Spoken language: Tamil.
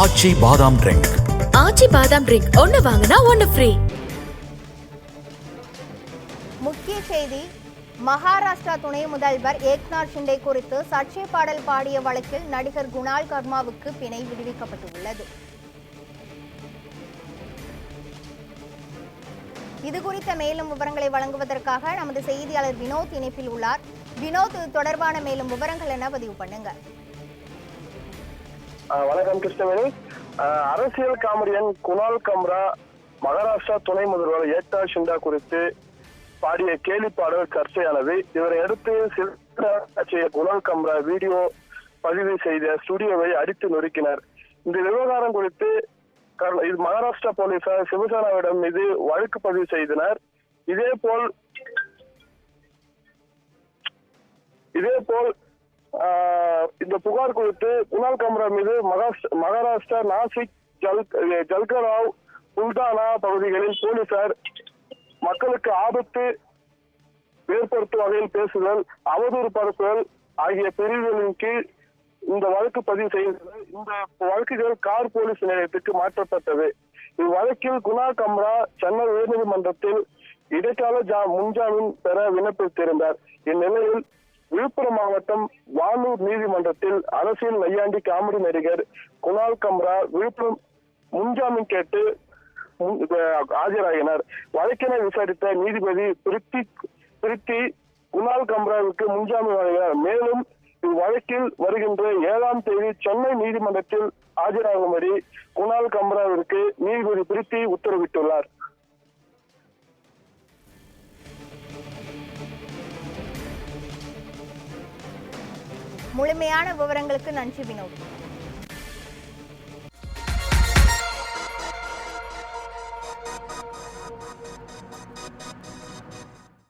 ஆச்சி பாதாம் ட்ரிங்க். ஆச்சி பாதாம் ட்ரிங்க் ஒன்னு வாங்கினா ஒன்னு ஃப்ரீ. முக்கிய செய்தி: மகாராஷ்டிரா துணை முதல்வர் ஏக்நாத் ஷிண்டே குறித்து சர்ச்சை பாடல் பாடிய வழக்கில் நடிகர் குணால் கர்மாவுக்கு பிணை விடுவிக்கப்பட்டுள்ளது. இது குறித்த மேலும் விவரங்களை வழங்குவதற்காக நமது செய்தியாளர் வினோத் இணைப்பில் உள்ளார். வினோத், தொடர்பான மேலும் விவரங்கள் என்ன, பதிவு பண்ணுங்க. வணக்கம் கிருஷ்ணவேணி. அரசியல் காமெடியன் குணால் கம்ரா மகாராஷ்டிரா துணை முதல்வர் ஏக்நாத் ஷிண்டே குறித்து பாடிய கேலி பாடல் சர்ச்சையானது. இவரை அடுத்து சில குணால் கம்ரா வீடியோ பதிவு செய்த ஸ்டுடியோவை அடித்து நொறுக்கினர். இந்த விவகாரம் குறித்து இது மகாராஷ்டிரா போலீசார் சிவசேனாவிடம் மீது வழக்கு பதிவு செய்தனர். இதேபோல் இந்த புகார் குறித்து குணால் கம்ரா மீது மகாராஷ்டிரா நாசிக், ஜல்கராவ், புல்தானா பகுதிகளில் போலீசார் மக்களுக்கு ஆபத்து ஏற்படுத்தும் வகையில் பேசுதல், அவதூறு பரப்புதல் ஆகிய பிரிவுகளின் கீழ் இந்த வழக்கு பதிவு செய்தது. இந்த வழக்குகள் கார் போலீஸ் நிலையத்துக்கு மாற்றப்பட்டது. இவ்வழக்கில் குணால் கம்ரா சென்னை உயர்நீதிமன்றத்தில் இடைக்கால முன்ஜாமீன் பெற விண்ணப்பித்திருந்தார். இந்நிலையில் விழுப்புரம் மாவட்டம் வானூர் நீதிமன்றத்தில் அரசியல் நையாண்டி காமெடி நடிகர் குணால் கம்ரா விழுப்புரம் முன்ஜாமீன் கேட்டு ஆஜராகினார். வழக்கினை விசாரித்த நீதிபதி பிரித்தி குணால் கம்ராவுக்கு முன்ஜாமீன் வழங்கினார். மேலும் இவ்வழக்கில் வருகின்ற 7ஆம் தேதி சென்னை நீதிமன்றத்தில் ஆஜராகும்படி குணால் கம்ராவிற்கு நீதிபதி பிரித்தி உத்தரவிட்டுள்ளார். முழுமையான விவரங்களுக்கு நன்றி வினோத்.